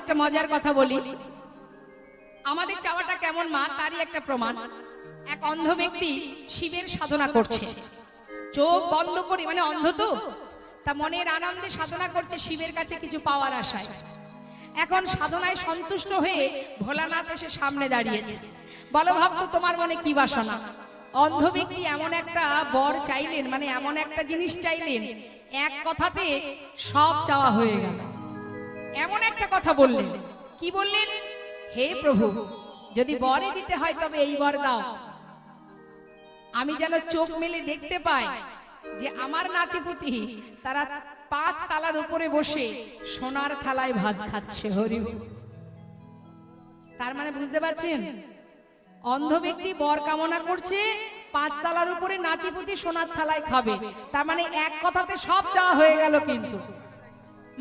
একটা মজার কথা বলি। আমাদের চাওয়াটা কেমন মা তারই একটা প্রমাণ। এক অন্ধ ব্যক্তি শিবের সাধনা করছে, চোখ বন্ধ করে, মানে অন্ধ তো, তা মনের আনন্দে সাধনা করছে শিবের কাছে কিছু পাওয়ার আশায়। এখন সাধনায় সন্তুষ্ট হয়ে ভোলানাথ এসে সামনে দাঁড়িয়েছে। বলো ভক্ত, তোমার মনে কি বাসনা? অন্ধ ব্যক্তি এমন একটা বর চাইলেন, মানে এমন একটা জিনিস চাইলেন, এক কথাতে সব চাওয়া হয়ে গেল। এমন একটা কথা বললেন, কি বললেন? হে প্রভু, যদি বরে দিতে হয় তবে এই বর দাও, আমি যেন চোখ মেলে দেখতে পাই যে আমার নাতিপুতি তারা 5 তালার উপরে বসে সোনার থালায় ভাত খাচ্ছে। হরি বল। তার মানে বুঝতে পারছেন, অন্ধ ব্যক্তি বর কামনা করছে 5 তালার উপরে নাতিপুতি সোনার থালায় খাবে। তার মানে এক কথাতে সব চাওয়া হয়ে গেল। কিন্তু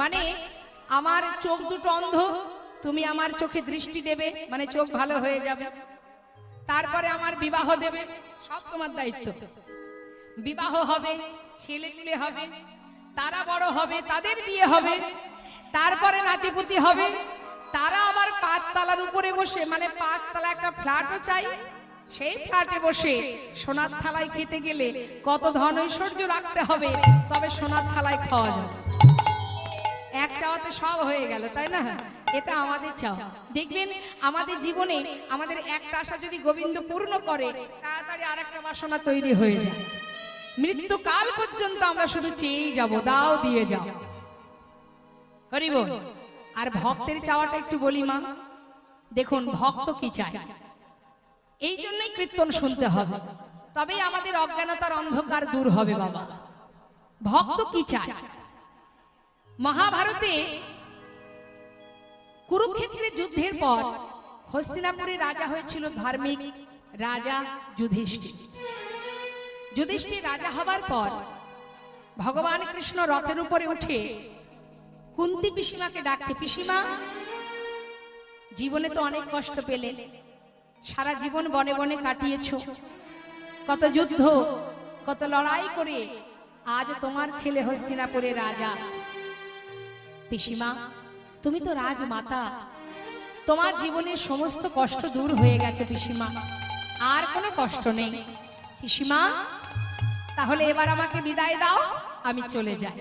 মানে আমার চোখ দুটো অন্ধ, তুমি আমার চোখে দৃষ্টি দেবে, মানে চোখ ভালো হয়ে যাবে। তারপরে আমার বিবাহ দেবে, সব তোমার দায়িত্ব। বিবাহ হবে, ছেলে পুলে হবে, তারা বড় হবে, তাদের বিয়ে হবে, তারপরে নাতিপুতি হবে, তারা আবার 5 তালার উপরে বসে, মানে 5 তালা একটা ফ্ল্যাটও চাই, সেই ফ্ল্যাটে বসে সোনার থালায় খেতে গেলে কত ধন ঐশ্বর্য রাখতে হবে, তবে সোনার থালায় খাওয়া যাবে। এক চাওয়াতে সব হয়ে গেল, তাই না? এটা আমাদের চাওয়া। দেখবেন আমাদের জীবনে আমাদের একটা আশা যদি গোবিন্দ পূর্ণ করে, তাড়াতাড়ি আরেকটা বাসনা তৈরি হয়ে যায়। মৃত্যুকাল পর্যন্ত আমরা শুধু চেয়েই যাব, দাও দিয়ে যাও। হরি বল। আর ভক্তের চাওয়াটা একটু বলি মা। দেখুন ভক্ত কি চায়, এই জন্যই কীর্তন শুনতে হবে, তবেই আমাদের অজ্ঞানতার অন্ধকার দূর হবে বাবা। ভক্ত কি চায়? মহাভারতে কুরুক্ষেত্রের যুদ্ধের পর হস্তিনাপুরে রাজা হয়েছিল ধার্মিক রাজা যুধিষ্ঠির। যুধিষ্ঠির রাজা হবার পর ভগবান কৃষ্ণ রথের উপরে উঠে কুন্তি পিসিমাকে ডাকছে, পিসিমা, জীবনে তো অনেক কষ্ট পেলে, সারা জীবন বনে বনে কাটিয়েছো, কত যুদ্ধ, কত লড়াই করে আজ তোমার ছেলে হস্তিনাপুরে রাজা। পিসিমা, তুমি তো রাজমাতা, তোমার জীবনের সমস্ত কষ্ট দূর হয়ে গেছে পিসিমা, আর কোনো কষ্ট নেই। পিসিমা, তাহলে এবার আমাকে বিদায় দাও, আমি চলে যাই।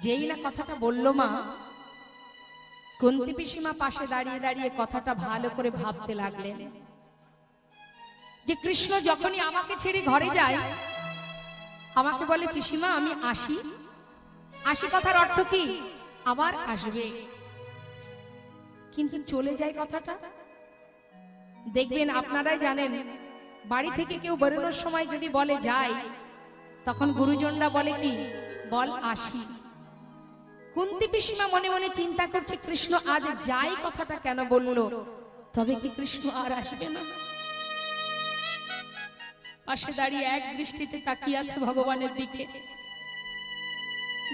যেই না কথাটা বললো মা, কুন্তি পিসিমা পাশে দাঁড়িয়ে দাঁড়িয়ে কথাটা ভালো করে ভাবতে লাগলেন যে কৃষ্ণ যখনই আমাকে ছেড়ে ঘরে যায়, আমাকে বলে পিসিমা আমি আসি। আসি কথার অর্থ কি? আবার আসবে। কিন্তু চলে যায় কথাটা, দেখবেন আপনারাই জানেন, বাড়ি থেকে কেউ বেরোনোর সময় যদি বলে যাই, তখন গুরুজনরা বলে কি, বল আসি। কুন্তি পিসিমা মনে মনে চিন্তা করছে, কৃষ্ণ আজ যাই কথাটা কেন বলল, তবে কি কৃষ্ণ আর আসবে না? পাশে দাঁড়িয়ে এক দৃষ্টিতে তাকিয়ে আছে ভগবানের দিকে।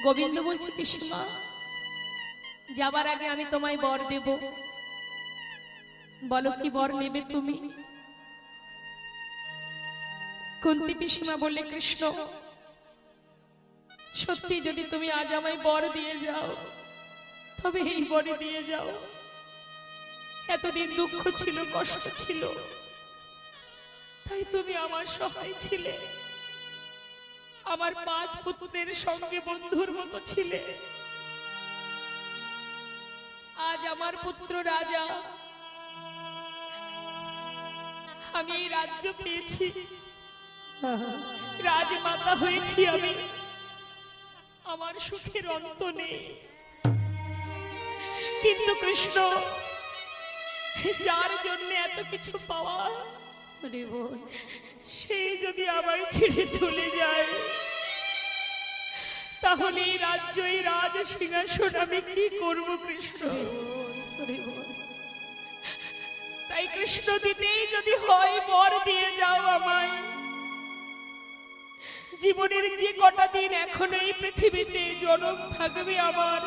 গোবিন্দ বলছে, পিসিমা, যাবার আগে আমি তোমায় বর দেব, বলো কি বর নেবে তুমি? কুন্তি পিসিমা বললে, কৃষ্ণ, সত্যি যদি তুমি আজ আমায় বর দিয়ে যাও, তবে এই বরে দিয়ে যাও। এতদিন দুঃখ ছিল, কষ্ট ছিল, তাই তুমি আমার সহায় ছিলে, আমার 5 পুত্রের সঙ্গে বন্ধুর মতো ছিলে। আজ আমার পুত্র রাজা, আমি এই রাজ্য পেয়েছি, রাজমাতা হয়েছি আমি, আমার সুখের অন্ত নেই। কিন্তু কৃষ্ণ, যার জন্য এত কিছু পাওয়া, সে যদি আমায় ছেড়ে চলে যায়, তাহলে এই রাজ্য, এই রাজ সিংহাসন আমি কি করব কৃষ্ণ? তাই কৃষ্ণ, দিতেই যদি হয় বর দিয়ে যাও আমায়। জীবনের যে কটা দিন এখনো এই পৃথিবীতে জনম থাকবে আমার,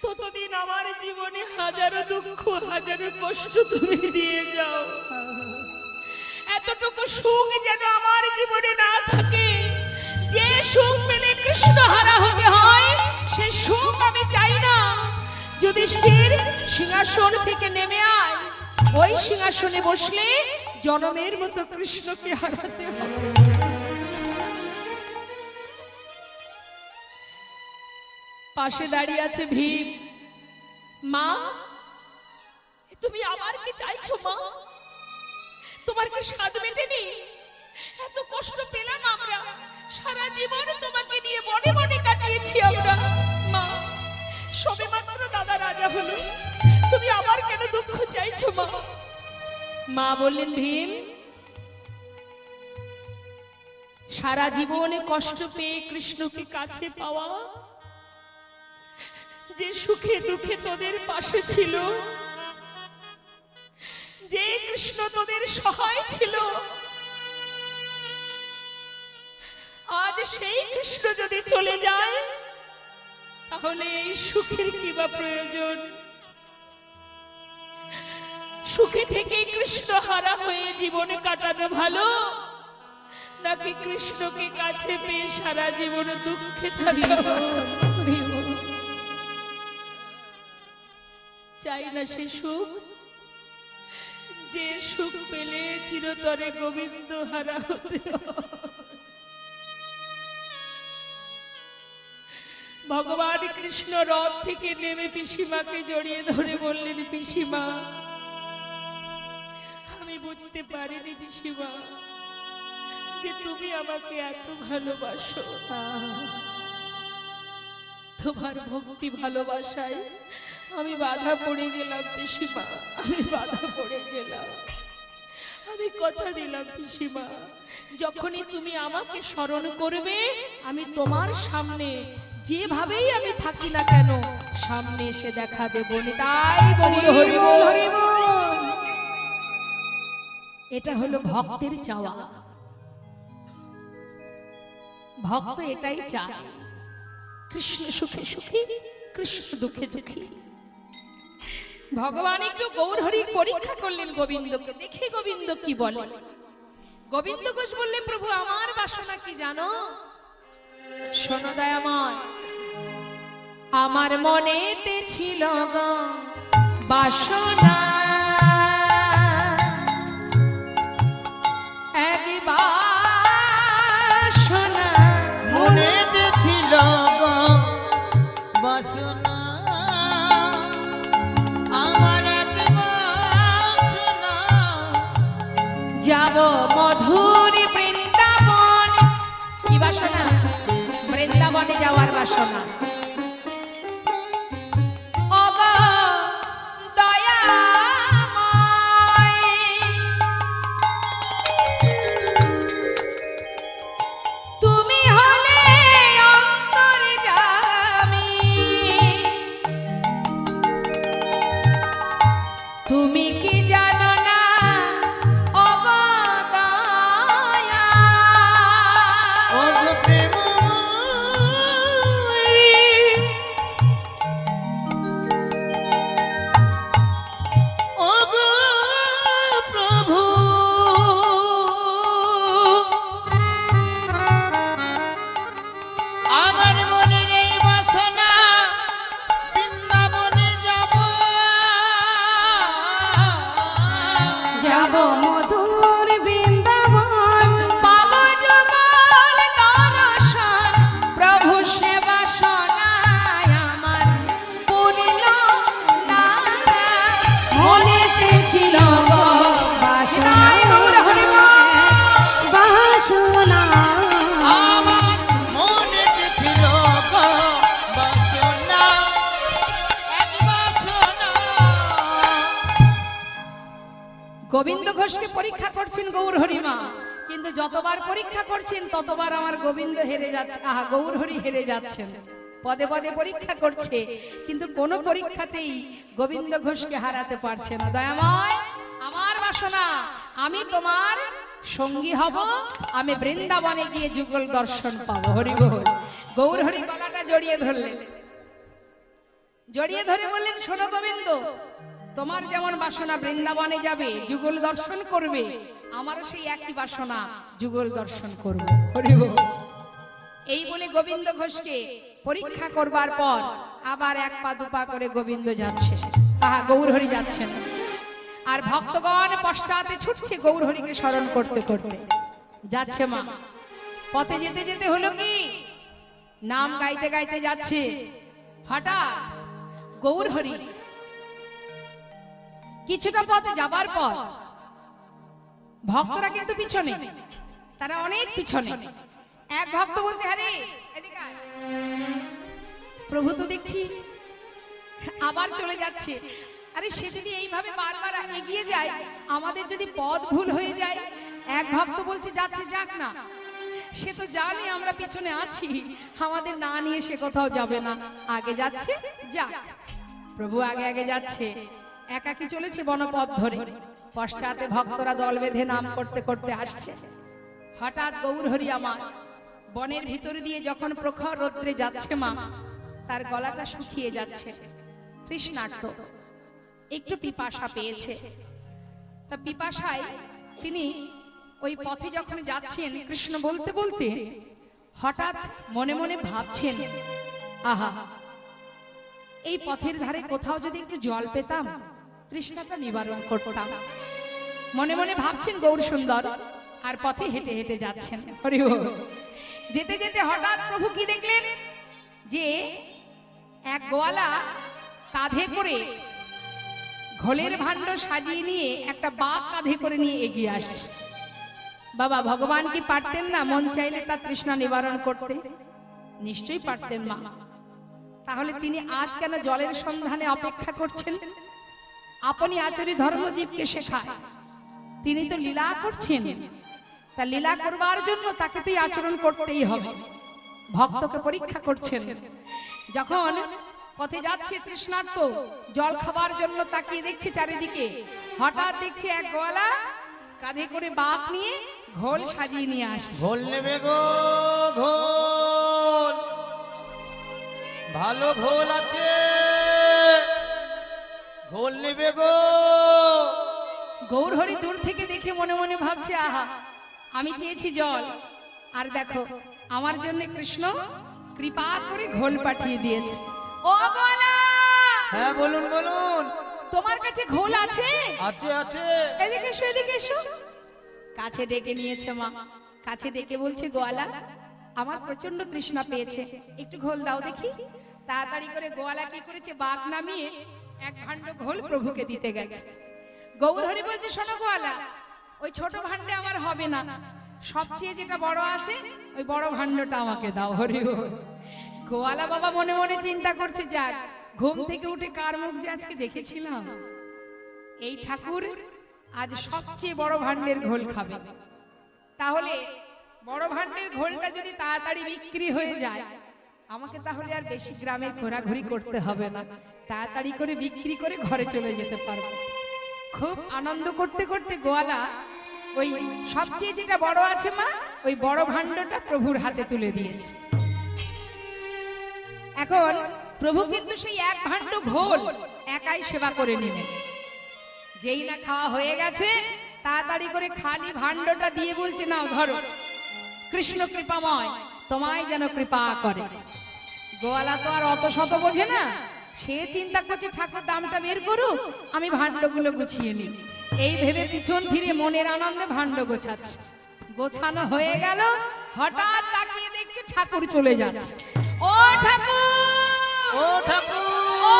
ততদিন আমার জীবনে হাজারো দুঃখ, হাজারো কষ্ট তুমি দিয়ে যাও। এতটুকু সুখ যেন আমার জীবনে না থাকে, যে সুখ পেলে কৃষ্ণ হারা হতে হয়, সে সুখ আমি চাই না। যুধিষ্ঠির সিংহাসন থেকে নেমে আয়, ওই সিংহাসনে বসলে জনমের মতো কৃষ্ণকে হারাতে হবে। পাশে দাঁড়িয়ে আছে ভীম। মা, তুমি আবার কি চাইছো মা? তোমার কি স্বাদ মেটেনি? এত কষ্ট পেলাম আমরা, সারা জীবন তোমাকে নিয়ে বনে বনে কাটিয়েছি আমরা। মা, সবে মাত্র দাদা রাজা হলো, তুমি আবার কেন দুঃখ চাইছো মা? মা বললেন, ভীম, সারা জীবনে কষ্ট পেয়ে কৃষ্ণকে কাছে পাওয়া, যে সুখে দুঃখে তোদের পাশে ছিল, যে কৃষ্ণ তোদের সহায় ছিল, আজ সেই কৃষ্ণ যদি চলে যায়, তাহলে এই সুখের কি বা প্রয়োজন? সুখে থেকে কৃষ্ণ হারা হয়ে জীবনে কাটানো ভালো, নাকি কৃষ্ণকে কাছে পেয়ে সারা জীবন দুঃখে থাকা? চাই না সে সুখ, যে সুখ পেলে চিরতরে গোবিন্দ হারা হতে। ভগবান কৃষ্ণ রথ থেকে নেমে পিসিমাকে জড়িয়ে ধরে বললেন, পিসিমা, আমি বুঝতে পারিনি পিসিমা যে তুমি আমাকে এত ভালোবাসো। তোমার ভক্তি ভালোবাসায় আমি বাধা পড়ে গেলাম পিসিমা, আমি বাধা পড়ে গেলাম। আমি কথা দিলাম পিসিমা, যখনই তুমি আমাকে স্মরণ করবে, আমি তোমার সামনে যেভাবেই আমি থাকি না কেন, সামনে এসে দেখা দেব। তাই বলি হরি বল, হরি বল। এটা হলো ভক্তের চাওয়া। ভক্ত এটাই চায়, কৃষ্ণ সুখে সুখী, কৃষ্ণ দুঃখে দুঃখী। ভগবান একটু গৌর হরির পরীক্ষা করলেন গোবিন্দকে, দেখে গোবিন্দ কি বলে। গোবিন্দ ঘোষ বললে, প্রভু আমার বাসনা কি জানো? শোনো দয়াময়, আমার মনেতে ছিল গো বাসনা, এক বাসনা মনেতে ছিল গো বাসনা, আমার এক বাসনা, যাব মধুর বৃন্দাবন। কি বাসনা? বৃন্দাবনে যাওয়ার বাসনা। তুমি কি জানো না ওগো দয়া, ওগো প্রেম, ওগো প্রভু, আমার মনের এই বাসনা, বৃন্দাবনে যাব, যাব মধুর বৃন্দাবন, পাবো যুগল দর্শন, প্রভু সে বাসনায় আমার পূর্ণ না। মনেতে ছিল গো বাসনা, বাসনা আমার মনেতে ছিল গো বাসনা, এক বাসনা। গোবিন্দ ঘোষকে পরীক্ষা করছেন গৌর হরিমা, কিন্তু যতবার পরীক্ষা করছেন ততবার আমার গোবিন্দ হেরে যাচ্ছে, আহা গৌর হরি হেরে যাচ্ছেন। পদে পদে পরীক্ষা করছে, কিন্তু কোন পরীক্ষাতেই গোবিন্দ ঘোষকে হারাতে পারছে না। দয়াময়, আমার বাসনা, আমি তোমার সঙ্গী হব, আমি বৃন্দাবনে গিয়ে যুগল দর্শন পাবো। হরি বল। গৌর হরি গলাটা জড়িয়ে ধরলেন, জড়িয়ে ধরে বললেন, শোনো গোবিন্দ, তোমার যেমন বাসনা বৃন্দাবনে যাবে, যুগল দর্শন করবে, আমারও সেই একই বাসনা, যুগল দর্শন করব। হরি বল। এই বলে গোবিন্দ ঘোষকে পরীক্ষা করবার পর আবার এক পা দুপা করে গোবিন্দ যাচ্ছে, আহা গৌরহরি যাচ্ছেন, আর ভক্তগণ পশ্চাতে ছুটছে গৌরহরিকে স্মরণ করতে করতে যাচ্ছে মা। পথে যেতে যেতে হলো কি, নাম গাইতে গাইতে যাচ্ছে, হঠাৎ গৌরহরি কিছুটা পথ যাবার পর ভক্তরা কিন্তু পিছনে, তারা অনেক পিছনে। এক ভক্ত বলছে, আরে এদিকে আয়। প্রভু তো দেখছি আবার চলে যাচ্ছে, আরে সে যদি এইভাবে বারবার এগিয়ে যায়, আমাদের যদি পথ ভুল হয়ে যায়। এক ভক্ত বলছে, যাচ্ছে যাক না, সে তো জানে আমরা পিছনে আছি, আমাদের না নিয়ে সে কোথাও যাবে না, আগে যাচ্ছে যাক। প্রভু আগে আগে যাচ্ছে, একাকী চলেছে বনপথ ধরে, পশ্চাতে ভক্তরা দল বেঁধে নাম করতে করতে আসছে। হঠাৎ গৌরহরি আমার বনের ভিতর দিয়ে যখন প্রখর রৌদ্রে যাচ্ছে মা, তার গলাটা শুকিয়ে যাচ্ছে, তৃষ্ণার্ত, একটু পিপাসা পেয়েছে। তা পিপাসায় তিনি ওই পথে যখন যাচ্ছেন, কৃষ্ণ বলতে বলতে হঠাৎ মনে মনে ভাবছেন, আহা এই পথের ধারে কোথাও যদি একটু জল পেতাম, তৃষ্ণাটা নিবারণ করতাম। মনে মনে ভাবছেন গৌর সুন্দর, আর পথে হেঁটে হেঁটে যাচ্ছেন। হরি বল। যেতে যেতে হঠাৎ প্রভু কি দেখলেন, যে এক গোয়ালা কাঁধে করে ঘোলের ভাণ্ড সাজিয়ে নিয়ে একটা বাঘ কাঁধে করে নিয়ে এগিয়ে আসছে। বাবা ভগবান কি পারতেন না মন চাইলে তার তৃষ্ণা নিবারণ করতে? নিশ্চয়ই পারতেন মা। তাহলে তিনি আজ কেন জলের সন্ধানে অপেক্ষা করছেন? আপনি আচরি ধর্মজীবকে শেখায়, তিনি তো লীলা করছেন, তা লীলা করবার জন্য তাকে তো আচরণ করতেই হবে। ভক্তকে পরীক্ষা করছেন। যখন পথে যাচ্ছে তৃষ্ণার্ত, জল খাবার জন্য তাকিয়ে দেখছে চারিদিকে, হঠাৎ দেখছে এক গোয়ালা কাঁধে করে বাঘ নিয়ে ঘোল সাজিয়ে নিয়ে আসছে। ঘোল নেবে গো ঘোল, ভালো ঘোল আছে, ঘোল নেবে গো। গৌরহরি দূর থেকে দেখে মনে মনে ভাবছে, আহা আমি চেয়েছি জল, আর দেখো আমার জন্য কৃষ্ণ কৃপা করে ঘোল পাঠিয়ে দিয়েছে। ও গোয়ালা, হ্যাঁ বলুন বলুন। তোমার কাছে ঘোল আছে? আছে আছে। এদিকে এসো, এদিকে এসো। কাছে ডেকে নিয়েছে মা, কাছে ডেকে বলছে, গোয়ালা আমার প্রচন্ড তৃষ্ণা পেয়েছে, একটু ঘোল দাও দেখি। তাড়াতাড়ি করে গোয়ালা কি করেছে, বাঘ নামিয়ে এক ভাণ্ড ঘোল প্রভুকে দিতে গেছে। গৌরহরি বলছে, শোনো গোয়ালা, ওই ছোট ভাণ্ডে আমার হবে না, সবচেয়ে যেটা বড় আছে ওই বড় ভাণ্ডটা আমাকে দাও। হরি বল। গোয়ালা বাবা মনে মনে চিন্তা করছে, যাক ঘুম থেকে উঠে কার মুখ যে আজকে দেখেছিলাম, এই ঠাকুর আজ সবচেয়ে বড় ভাণ্ডের ঘোল খাবে। তাহলে বড় ভাণ্ডের ঘোলটা যদি তাড়াতাড়ি বিক্রি হয়ে যায়, আমাকে তাহলে আর বেশি গ্রামে ঘোরাঘুরি করতে হবে না, তাড়াতাড়ি করে বিক্রি করে ঘরে চলে যেতে পারবো। খুব আনন্দ করতে করতে গোয়ালা ওই সবচেয়ে যেটা বড় আছে মা, ওই বড় ভাণ্ডটা প্রভুর হাতে তুলে দিয়েছে। এখন প্রভু কিন্তু সেই এক ভাণ্ড ঘোল একাই সেবা করে নিলেন। যেই না খাওয়া হয়ে গেছে, তাড়াতাড়ি করে খালি ভাণ্ডটা দিয়ে বলছে, নাও ধরো, কৃষ্ণ কৃপাময় তোমায় যেন কৃপা করে। গোয়ালা তো আর অত শত বোঝে না, সে চিন্তা করছে ঠাকুর দামটা বের করুক, আমি ভাণ্ডগুলো গুছিয়ে নিই। এই ভেবে পিছন ফিরে মনের আনন্দে ভাণ্ড গোছাচ্ছে। গোছানো হয়ে গেল, হঠাৎ তাকিয়ে দেখছে ঠাকুর চলে যাচ্ছে। ও ঠাকুর, ও ঠাকুর, ও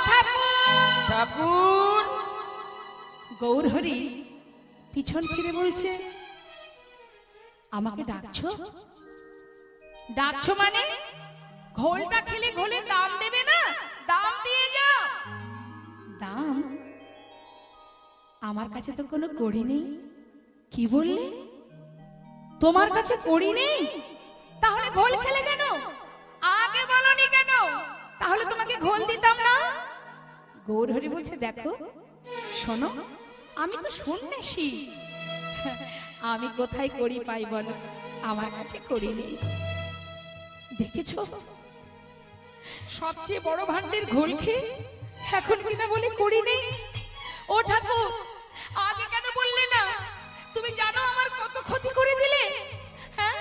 ঠাকুর, ঠাকুর। গৌরহরি পিছন ফিরে বলছে, আমাকে ডাকছো? ডাকছো মানে ঘোলটা খেলে ঘোলের দাম দেবে না? দাম দিয়ে যাও। দাম? আমার কাছে তো কোনো কড়ি নেই। কি বললে? তোমার কাছে কড়ি নেই? তাহলে ঘোল খেলে কেন? আগে বলনি কেন? তাহলে তোমাকে ঘোল দিতাম না। গৌরহরি বলছে, দেখো শোনো, আমি তো সন্ন্যাসী, আমি কোথায় কড়ি পাই বলো? আমার কাছে কড়ি নেই। দেখেছো, সবচেয়ে বড় ভাণ্ডের ঘোল খেয়ে এখন কিনা বলে কড়ি নেই। ও ঠাকুর, আগে কেন বললে না? তুমি জানো আমার কত ক্ষতি করে দিলে। হ্যাঁ,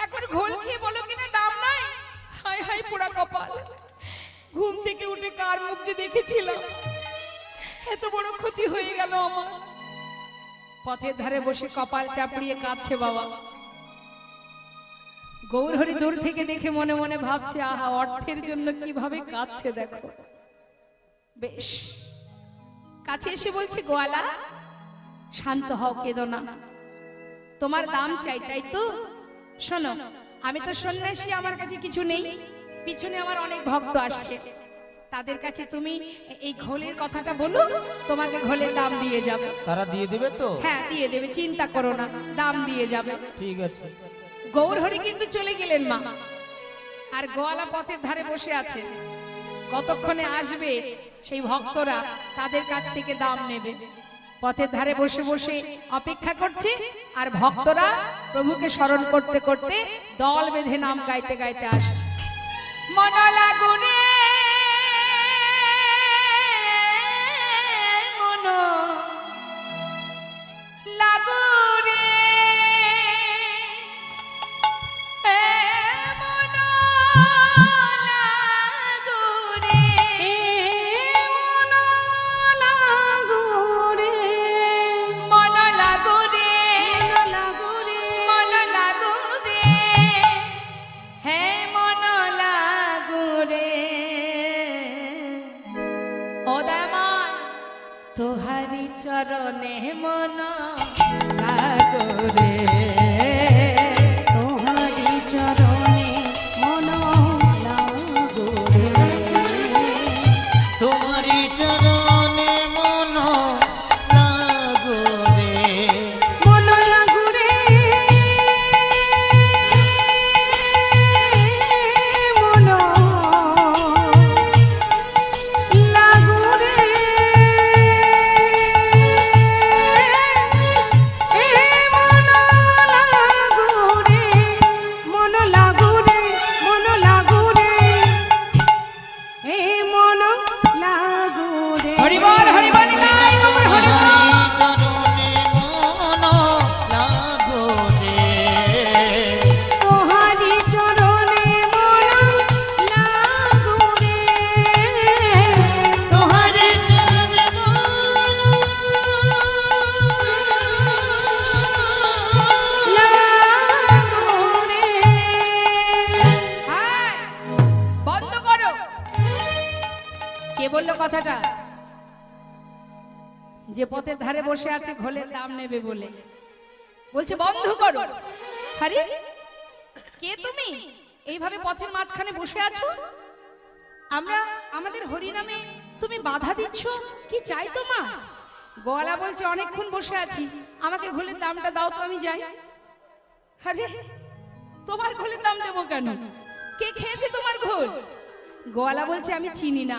এখন ঘোল খেয়ে বলো কিনা দাম নাই। হায় হায় ছাই পোড়া কপাল, ঘুম থেকে উঠে কার মুখ যে দেখেছিলাম, এত বড় ক্ষতি হয়ে গেল আমার। পথের ধারে বসে কপাল চাপড়িয়ে কাঁদছে বাবা। গৌরহরি দূর থেকে দেখে মনে মনে ভাবছে, আহা, অর্থের জন্য কিভাবে কাঁদছে দেখো। বেশ, কাছে এসে বলছে, গোয়ালা শান্ত হও, কেঁদো না, তোমার দাম চাই তাই তো? শোনো, আমি তো সন্ন্যাসী, আমার কাছে কিছু নেই, পিছনে আমার অনেক ভক্ত আসছে, তাদের কাছে তুমি এই ঘোলের কথাটা বলো, তোমাকে ঘোলের দাম দিয়ে যাবে। তারা দিয়ে দেবে তো? হ্যাঁ, দিয়ে দেবে, চিন্তা করো না, দাম দিয়ে যাবে। ঠিক আছে। গৌরহরি কিন্তু চলে গেলেন মা, আর গোয়ালা পথের ধারে বসে আছে, কতক্ষণে আসবে সেই ভক্তরা, তাদের কাছ থেকে দাম নেবে। পথের ধারে বসে বসে অপেক্ষা করছে, আর ভক্তরা প্রভুকে স্মরণ করতে করতে দল বেঁধে নাম গাইতে গাইতে আসছে। মন লাগুনে মন লাগুনে মন লাগুনে মন লাগুনে মন লাগুনে মন লাগুনে হে মন লাগুনে ওদামান তোহারি চরণে মন লাগুরে, তোহারি চরণে মন লাগুরে, তোমারি চরণে মন লাগো রে, মন লাগুরে, মন লাগুরে, মন লাগুরে, মন লাগুরে, মন লাগুরে। হরি বল, হরি বল, তাই তোমার হরি বল। চরণে মন লাগো রে, তোহারি চরণে মন লাগুরে, তোমারি চরণে মন লাগুরে। হায়, বন্ধ করো। কে বললো কথাটা? যে পথের ধারে বসে আছে ঘোলের দাম নেবে বলে বলছে বন্ধ করো। আরে কে তুমি? এইভাবে পথের মাঝখানে বসে আছো, আমরা আমাদের হরি নামে তুমি বাধা দিচ্ছ, কি চাই তোমার? গোয়ালা বলছে, অনেকক্ষণ বসে আছি, আমাকে ঘোলের দামটা দাও তো, আমি যাই। আরে তোমার ঘোলের দাম দেবো কেন? কে খেয়েছে তোমার ঘোল? গোয়ালা বলছে, আমি চিনি না,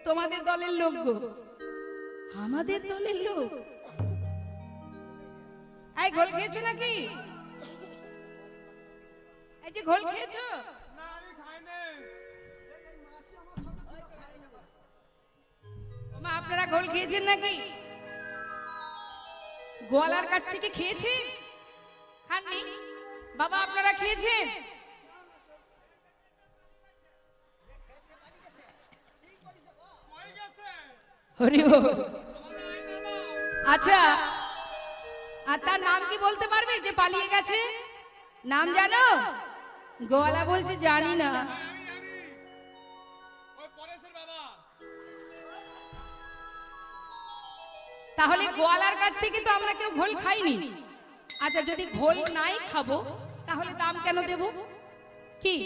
তোমাদের দলের লোক গো। আমাদের দলের লোক? এই ঘোল খেয়েছো নাকি? এই যে ঘোল খেয়েছো? মা, আপনারা ঘোল খেয়েছেন নাকি? গোয়ালার কাছ থেকে খেয়েছেন? খাননি? বাবা, আপনারা খেয়েছেন? হরি বল। আচ্ছা, আর তার নাম কি বলতে পারবে যে পালিয়ে গেছে? নাম জানো? গোয়ালা বলছে, জানি না। তাহলে গোয়ালার কাছ থেকে তো আমরা কেউ ঘোল খাইনি। আচ্ছা, যদি ঘোল নাই খাবো তাহলে দাম কেন দেব? কি?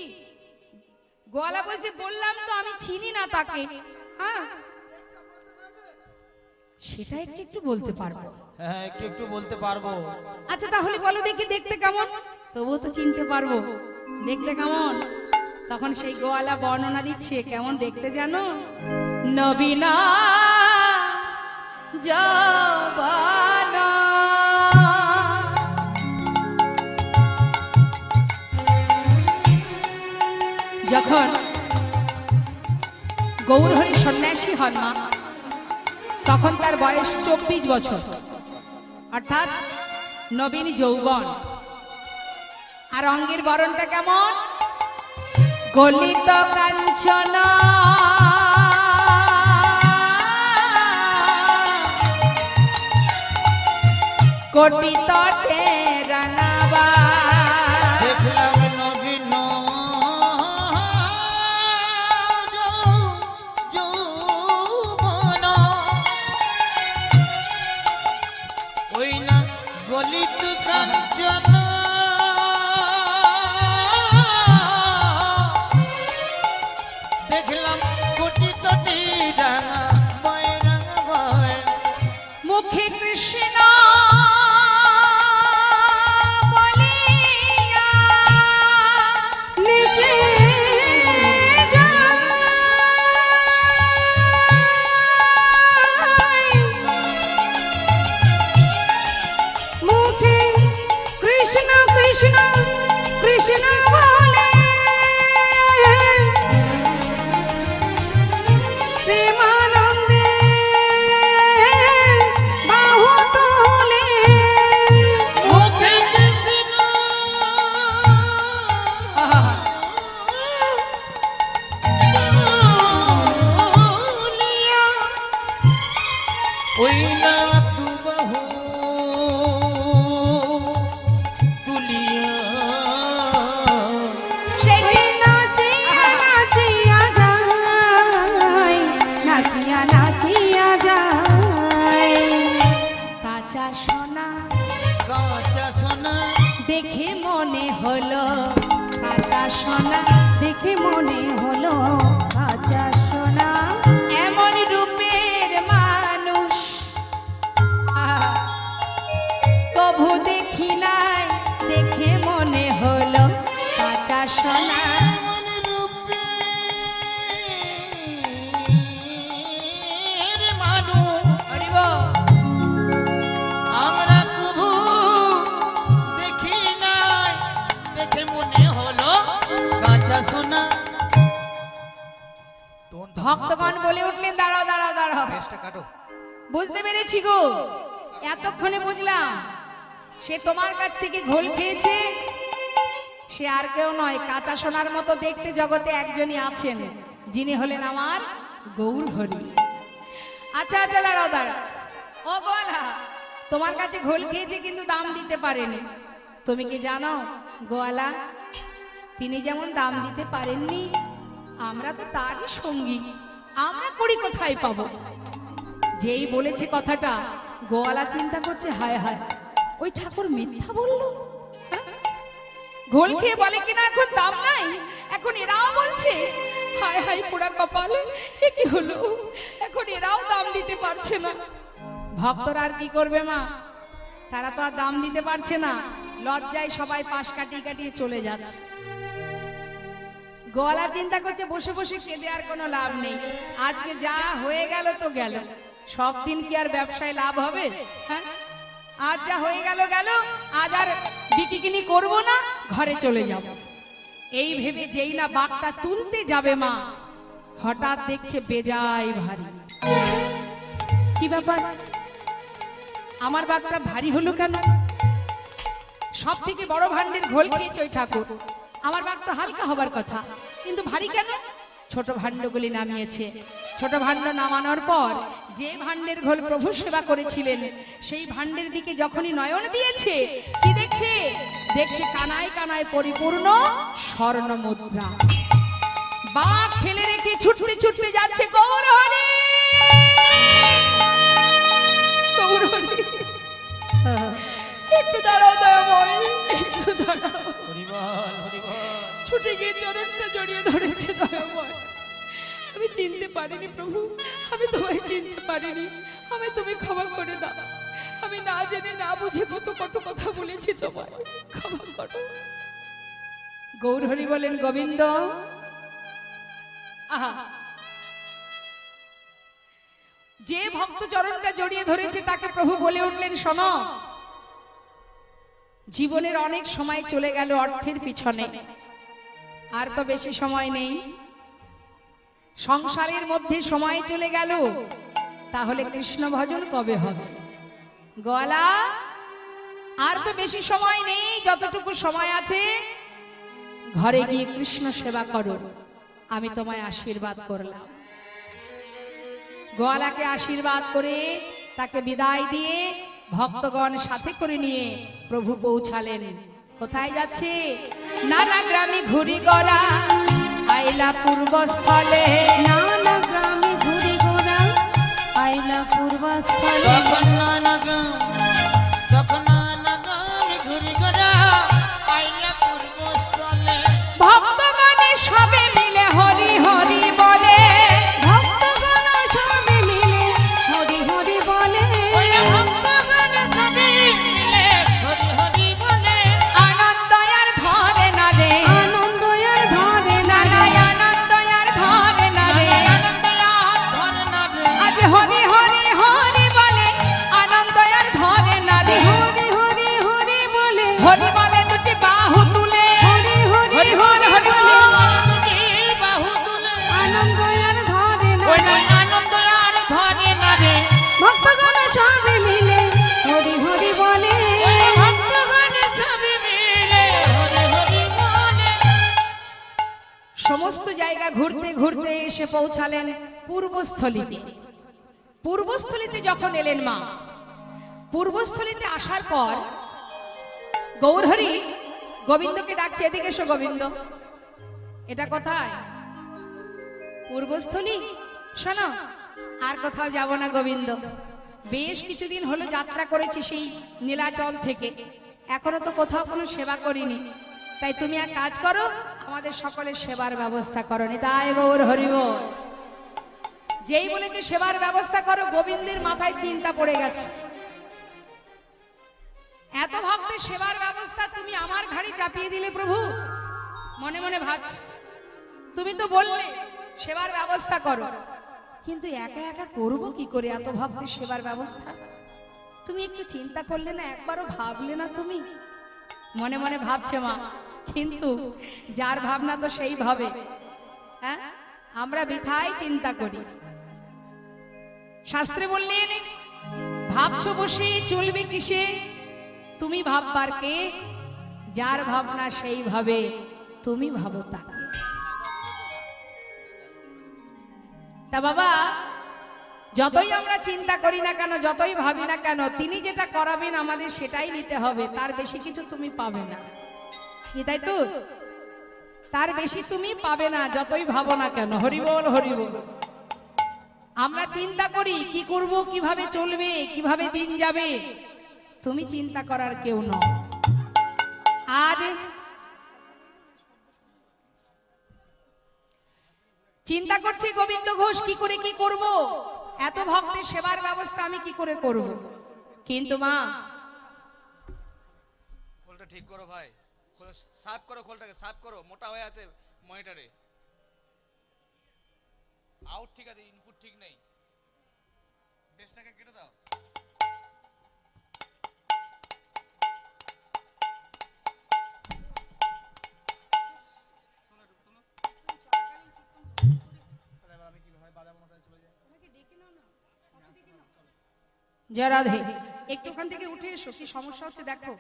গোয়ালা বলছে, বললাম তো আমি চিনি না তাকে। হ্যাঁ, সেটা একটু একটু বলতে পারবো। হ্যাঁ, একটু একটু বলতে পারবো। আচ্ছা, তাহলে বলো দেখি দেখতে কেমন? তবুও তো চিনতে পারবো। দেখতে কেমন? তখন সেই গোয়ালা বর্ণনা দিচ্ছে কেমন দেখতে জানো? নবীনা জবানা, যখন গৌরহরি সন্ন্যাসী হন মা, তখন তার বয়স 24 বছর, অর্থাৎ নবীন যৌবন। আর অঙ্গের বরণটা কেমন? গলিত কাঞ্চন কোটি তটে রাঙাবা দেখলাম নবীন যৌবন ওই না গলিত কাঞ্চন দেখলাম কোটি তটি রাঙা বয় রাঙা বয় মুখে কৃষ্ণ বলিয়া নিজে যায়। মুখে কৃষ্ণ কৃষ্ণ কৃষ্ণ বলে প্রেমানন্দে বাহু তোলে মুখে কৃষ্ণ বলিয়া ওই না তু বাহু তুলিয়া সেটি নাচিয়া নাচিয়া যায় নাচিয়া নাচিয়া যায় কাঁচা সোনা কাঁচা সোনা দেখে মনে হলো কাঁচা সোনা দেখে মনে হলো কাঁচা সোনা এমন রূপের মানুষ কভু দেখি নাই দেখে মনে হলো কাঁচা সোনা এমন রূপের মানুষ হরিব আমরা কবু দেখি নাই দেখে মনে হলো কাঁচা সোনা ভক্তগণ বলে উঠলেন দাঁড়াও দাঁড়াও দাঁড়াও বুঝতে পেরেছি গো এতক্ষণে বুঝলাম সে তোমার কাছ থেকে ঘোল খেয়েছে সে আর কেউ নয় কাঁচা সোনার মতো দেখতে জগতে একজনই আছেন যিনি হলেন আমার গৌর হরি আচ্ছা আচ্ছা দাঁড়াও দাঁড়াও ও বলা তোমার কাছে ঘোল খেয়েছে কিন্তু দাম দিতে পারেনি তুমি কি জানো গোয়ালা তিনি যেমন দাম দিতে পারেননি আমরা তো তারই সঙ্গী আমরা করি কোথায় পাবো যেই বলেছে কথাটা গোয়ালা চিন্তা করছে হায় হায় ওই ঠাকুর মিথ্যা বললো হ্যাঁ? ঘোল খেয়ে বলে কিনা এখন দাম নাই এখন এরাও বলছে হায় হায় পোড়া কপালে এ কি হলো এখন এরাও দাম দিতে পারছে না ভক্তরা আর কি করবে মা তারা তো আর দাম দিতে পারছে না লজ্জায় সবাই পাশ কাটিয়ে কাটিয়ে চলে যাচ্ছে গোয়ালা চিন্তা করছে বসে বসে কেঁদে আর কোনো লাভ নেই আজকে যা হয়ে গেল তো গেল সব দিন কি আর ব্যবসায় লাভ হবে হ্যাঁ আজ যা হয়ে গেল গেল আজ আর বিকিকিনি করব না ঘরে চলে যাব এই ভেবে যেই না বাঘটা তুলতে যাবে মা হঠাৎ দেখছে বেজায় ভারী কি ব্যাপার আমার বাঘটা ভারী হলো কেন সব থেকে বড় ভান্ডের ঘোল খেয়েছে ওই ঠাকুর আমার বাঘ তো হালকা হবার কথা কিন্তু ভারী কেন ছোট ভাণ্ডগুলি নামিয়েছে ছোট ভাণ্ড নামানোর পর যে ভাণ্ডের ঘোল প্রভু সেবা করেছিলেন সেই ভাণ্ডের দিকে যখনই নয়ন দিয়েছে কি দেখছে দেখছে কানায় কানায় পরিপূর্ণ স্বর্ণ মুদ্রা বাঘ ফেলে রেখে ছুটতে ছুটতে যাচ্ছে গৌর হরি গৌর হরি একটু দাঁড়াও দয়াময় একটু দাঁড়াও হরিবল হরিবল ছুটে গিয়ে চরণটা জড়িয়ে ধরেছে দয়াময় আমি চিনতে পারিনি প্রভু আমি তোমায় চিনতে পারিনি আমি তুমি ক্ষমা করে দাও আমি না জেনে না বুঝে কত কটু কথা বলেছি তোমায় ক্ষমা করো গৌর হরি বলেন গোবিন্দ আহা যে ভক্ত চরণটা জড়িয়ে ধরেছে তাকে প্রভু বলে উঠলেন শোনো জীবনের অনেক সময় চলে গেল অর্থের পিছনে আর তো বেশি সময় নেই সংসারের মধ্যে সময় চলে গেল তাহলে কৃষ্ণ ভজন কবে হবে গোয়ালা আর তো বেশি সময় নেই যতটুকু সময় আছে ঘরে গিয়ে কৃষ্ণ সেবা করো, আমি তোমায় আশীর্বাদ করলাম। গোয়ালাকে আশীর্বাদ করে তাকে বিদায় দিয়ে ভক্তগণ সাথে করে নিয়ে প্রভু পৌঁছালেন। কোথায় যাচ্ছে? নানা গ্রামে ঘুরি গড়া আইলা পূর্বস্থলে। নানা গ্রামে ঘুরি গোরা আইলা পূর্বস্থলে। তখন নানা গ্রামে ঘুরি গোরা আইলা পূর্বস্থলে। ভক্তগণে সবে মিলে হরি হরি বলে। ভক্তগণ সবে মিলে হরি হরি বলে। ভক্তগণ সবে মিলে হরি হরি বলে। আনন্দ আর ধরে না রে, আনন্দ আর ধরে না নানা রে। আনন্দ আর ধরে না রে। আজ হরি হরি হরি বলে, আনন্দ আর ধরে না রে। হরি হরি হরি বলে। হরি বলে দুটি বাহু তুলে, হরি হরি হরি হরি হরি বলে। বাহু তুলে আনন্দ আর ধরে না ওই রে। আনন্দ আর ধরে না রে। ভক্তগণ সবে মিলে হরি হরি বলে। ভক্তগণ সবে মিলে হরি হরি বলে। সমস্ত জায়গা ঘুরতে ঘুরতে এসে পৌঁছালেন পূর্বস্থলীতে। পূর্বস্থলীতে যখন এলেন মা, পূর্বস্থলীতে আসার পর গৌরহরি গোবিন্দকে ডাকছে, এদিকে এসো গোবিন্দ। এটা কোথায়? পূর্বস্থলী। শোনো, আর কোথাও যাব না গোবিন্দ। বেশ কিছুদিন হলো যাত্রা করেছি সেই নীলাচল থেকে, এখনো তো কোথাও কোনো সেবা করিনি। তাই তুমি এক কাজ করো, আমাদের সকলের সেবার ব্যবস্থা করো। নিতাই গৌর হরিব। যেই বলেছে সেবার ব্যবস্থা করো, গোবিন্দের মাথায় চিন্তা পড়ে গেছে। এত ভক্তের সেবার ব্যবস্থা তুমি আমার ঘাড়ে চাপিয়ে দিলে প্রভু। মনে মনে ভাবছি, তুমি তো বললে সেবার ব্যবস্থা করো, কিন্তু একা একা করব কি করে এত ভক্তের সেবার ব্যবস্থা? তুমি একটু চিন্তা করলে না, একবারও ভাবলে না তুমি? মনে মনে ভাবছে মা, কিন্তু যার ভাবনা তো সেই ভাবে। হ্যাঁ, আমরা বৃথাই চিন্তা করি। শাস্ত্রে বললেন, ভাবছো বসে চলবে কিসে, তুমি ভাববার কে? যার ভাবনা সেই ভাবে, তুমি ভাবো তাকে। তা বাবা, যতই আমরা চিন্তা করি না কেন, যতই ভাবি না কেন, তিনি যেটা করাবেন আমাদের সেটাই নিতে হবে। তার বেশি কিছু তুমি পাবে না, কি তাই তো? তার বেশি তুমি পাবে না, যতই ভাবো না কেন। হরি বল হরি বল। আমরা চিন্তা করি কি করব, কিভাবে চলবে, কিভাবে দিন যাবে। তুমি চিন্তা করার কেউ নও। আজ চিন্তা করছে গোবিন্দ ঘোষ, কি করে কি করব, এত ভক্তের সেবার ব্যবস্থা আমি কি করে করব। কিন্তু মা, খোলটা ঠিক করো ভাই, খোল সাফ করো, খোলটাকে সাফ করো, মোটা হয়ে আছে মনিটরে। আউট ঠিক আছে, ইনপুট ঠিক নেই, বেসটাকে কেটে দাও। জয় রাধে। একটু ওখান থেকে উঠে এসো, কি সমস্যা হচ্ছে দেখো।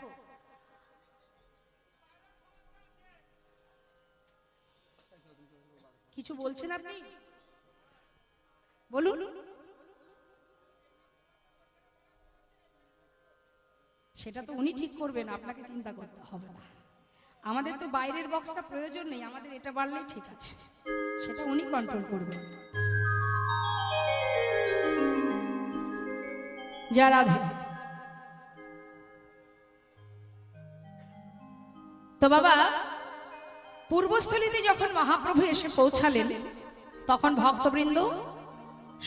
কিছু বলছেন আপনি, বলুন। সেটা তো উনি ঠিক করবেন, আপনাকে চিন্তা করতে হবে না। আমাদের তো বাইরের বক্সটা প্রয়োজন নেই, আমাদের এটা বাড়লেই ঠিক আছে, সেটা উনি কন্ট্রোল করবেন। জয় রাধে। তো বাবা, পূর্বস্থলীতে যখন মহাপ্রভু এসে পৌঁছালেন, তখন ভক্তবৃন্দ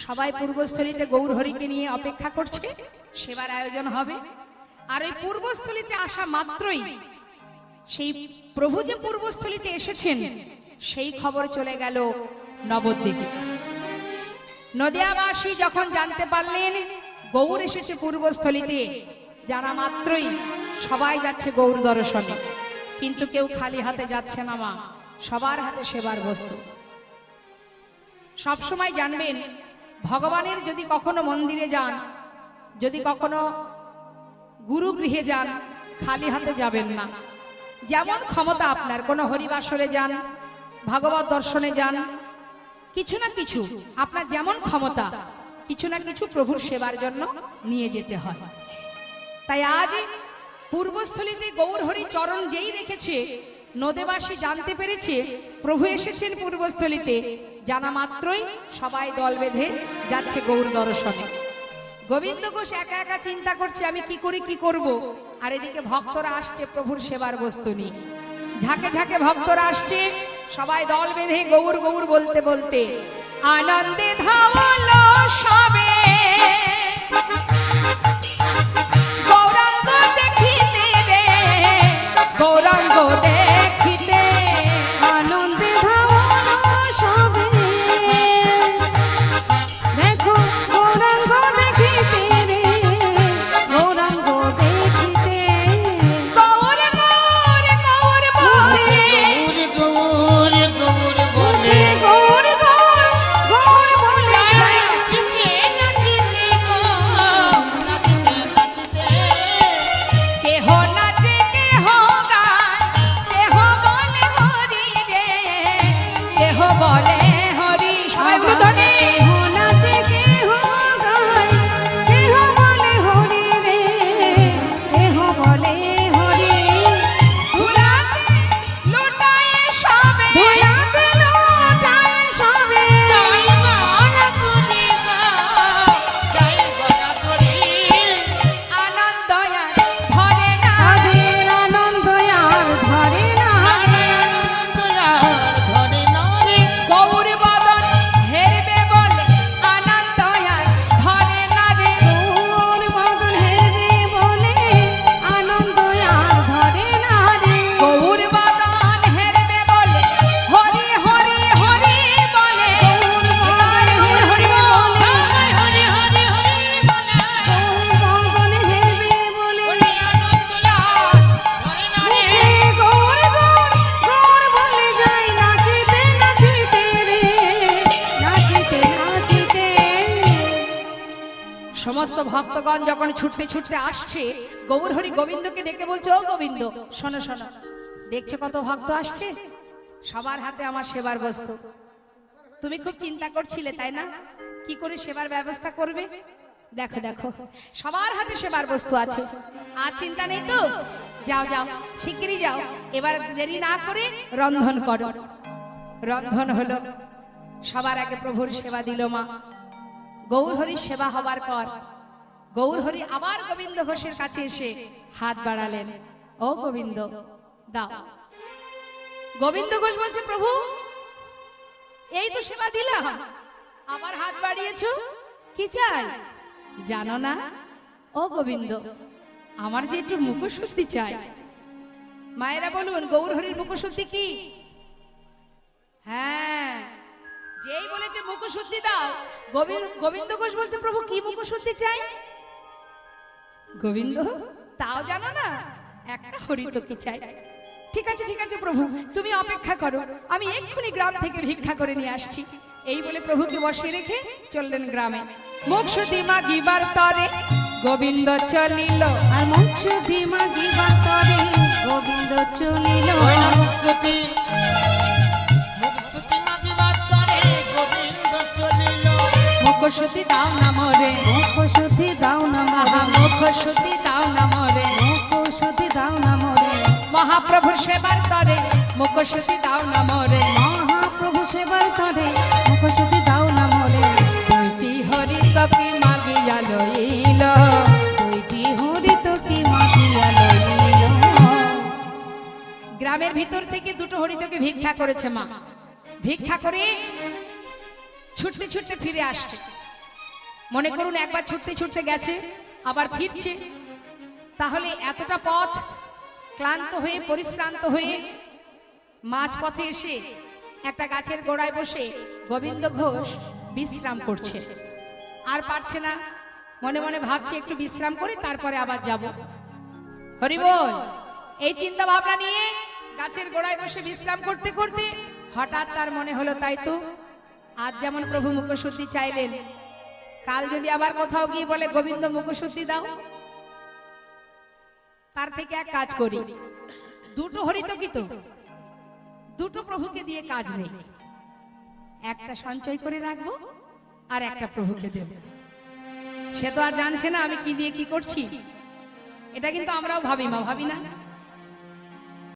সবাই পূর্বস্থলীতে গৌরহরিকে নিয়ে অপেক্ষা করছে, সেবার আয়োজন হবে। আর ওই পূর্বস্থলীতে আসা মাত্রই সেই প্রভু যে পূর্বস্থলীতে এসেছেন সেই খবর চলে গেল নবদ্বীপে। নদিয়াবাসী যখন জানতে পারলেন গৌর এসেছে পূর্বস্থলীতে, জানা মাত্রই সবাই যাচ্ছে গৌর দর্শনে। কিন্তু কেউ খালি হাতে যাচ্ছে না মা, সবার হাতে সেবার বস্তু। সবসময় জানবেন, ভগবানের যদি কখনো মন্দিরে যান, যদি কখনো গুরু গৃহে যান, খালি হাতে যাবেন না। যেমন ক্ষমতা আপনার, কোনো হরিবাসরে যান, ভাগবত দর্শনে যান, কিছু না কিছু আপনার যেমন ক্ষমতা কিছু না কিছু প্রভুর সেবার জন্য নিয়ে যেতে হয়। তাই আজ পূর্বস্থলীতে গৌরহরি চরণ যেই রেখেছে, নদেবাসী জানতে পেরেছে প্রভু এসেছেন পূর্বস্থলীতে। জানা মাত্রই সবাই দল বেঁধে যাচ্ছে গৌর দর্শনে। গোবিন্দ ঘোষ একা একা চিন্তা করছে আমি কি করি কি করব, আর এদিকে ভক্তরা আসছে প্রভুর সেবার বস্তু নিয়ে। ঝাঁকে ঝাঁকে ভক্তরা আসছে, সবাই দল বেঁধে গৌর গৌর বলতে বলতে আনন্দে ধাওলো সবে গৌরাঙ্গ দেখিতে রে, গৌরাঙ্গ দেখিতে আনন্দে ধাওলো সবে দেখো গৌরাঙ্গ দেখিতে রে, গৌরাঙ্গ দেখিতে গৌর গৌর গৌর বলে গৌর গৌর বলে গৌর গৌর গৌর বলে নাচিতে নাচিতে গো, নাচিতে নাচিতে কেহ নাচে কেহ গায়, কেহ বলে হরি রে, কেহ বলে হরি। সবাই উলুধ্বনি। কেহ নাচে কেহ গায়, কেহ বলে হরি রে, কেহ বলে হরি। ধুলাতে লুটায়ে সবে, ধুলাতে লুটায় সবে জয় গণা করি গো, জয় গণা করি আনন্দ আর ধরে না। তাদের আনন্দ আর ধরে না। ধরে নরে গৌর বদন হেরবে বলে আনন্দ আর ধরে না রে। গৌর বদন হেরবে বলে আনন্দ আর ধরে না রে। গৌর বদন হেরবে বলে হরি হরি হরি বলে। হরি হরি বলে। হরি হরি হরি বলে গৌর বদন হেরবে বলে বলি আনন্দ ধরে নরে গৌর গৌর গৌর বলে যাই নাচিতে নাচিতে রে, নাচিতে নাচিতে। সমস্ত ভক্তগণ যখন ছুটতে ছুটতে আসছে, গৌর হরি গোবিন্দকে ডেকে বলছে ও গোবিন্দ শোনো শোনো, দেখছো কত ভক্ত আসছে, সবার হাতে আমার সেবার বস্তু। তুমি খুব চিন্তা করছিলে তাই না, কি করে সেবার ব্যবস্থা করবে? দেখো দেখো সবার হাতে সেবার বস্তু আছে, আর চিন্তা নেই তো। যাও যাও শিগগিরই যাও, এবার দেরি না করে রন্ধন করো। রন্ধন হলো, সবার আগে প্রভুর সেবা দিল মা। গৌরহরি সেবা হবার পর গৌরহরি আবার গোবিন্দ ঘোষের কাছে এসে হাত বাড়ালেন, ও গোবিন্দ দাও। গোবিন্দ ঘোষ বলছে প্রভু এই তো সেবা দিলাম, আবার হাত বাড়িয়েছো, কি চাই? জানো না ও গোবিন্দ, আমার যে একটু মুখশুদ্ধি চাই। মায়েরা বলুন গৌরহরির মুখশুদ্ধি কি? হ্যাঁ, যেই বলেছে মুখশুদ্ধি দাও, গোবিন্দ ঘোষ বলছে প্রভু কি মুখশুদ্ধি চাই? গোবিন্দ তাও জানো না, একটা হরিতকি চাই। ঠিক আছে প্রভু, তুমি অপেক্ষা করো, আমি এক্ষুনি গ্রাম থেকে ভিক্ষা করে নিয়ে আসছি। এই বলে প্রভুকে বসিয়ে রেখে চললেন গ্রামে। মুখশুদ্ধি মাগিবার তরে গোবিন্দ চলিল, আর মোক্ষ ধীমা গিবার তরে গোবিন্দ চলিল। ওই না মুক্তি মাগিবার তরে গোবিন্দ চলিল মুখশুদ্ধি দাও না মরে, মুখ শুদ্ধি দাও না আহা মোরে, মুখশুদ্ধি দাও না মরে। মুখ শুদ্ধি দাও না মোরে, মহাপ্রভুর সেবার তরে মুখশুদ্ধি দাও না মরে। মহাপ্রভু সেবার তরে মুখ শুদ্ধি দাও না মোরে। দুইটি হরি তকি মাগিয়া লইল, দুইটি হরিত কি মাগিয়া লইল। গ্রামের ভিতর থেকে দুটো হরিতকে ভিক্ষা করেছে মা। ভিক্ষা করে ছুটতে ছুটতে ফিরে আসছে। মনে করুন একবার ছুটতে ছুটতে গেছে, আবার ফিরছে, তাহলে এতটা পথ ক্লান্ত হয়ে পরিশ্রান্ত হয়ে মাঝ পথে এসে একটা গাছের গোড়ায় বসে গোবিন্দ ঘোষ বিশ্রাম করছে। আর পারছে না, মনে মনে ভাবছে একটু বিশ্রাম করে তারপরে আবার যাব। হরি বল। এই চিন্তা ভাবনা নিয়ে গাছের গোড়ায় বসে বিশ্রাম করতে করতে হঠাৎ তার মনে হলো তাই তো, আজ যেমন প্রভু মুখশুদ্ধি চাইলেন, কাল যদি আবার কোথাও গিয়ে বলে গোবিন্দ মুখশুদ্ধি দাও, তার থেকে এক কাজ করি, দুটো হরিতকি তো, দুটো প্রভুকে দিয়ে কাজ নেই, একটা সঞ্চয় করে রাখবো আর একটা প্রভুকে দেব। সে তো আর জানছে না আমি কি দিয়ে কি করছি। এটা কিন্তু আমরাও ভাবি মা, ভাবি না?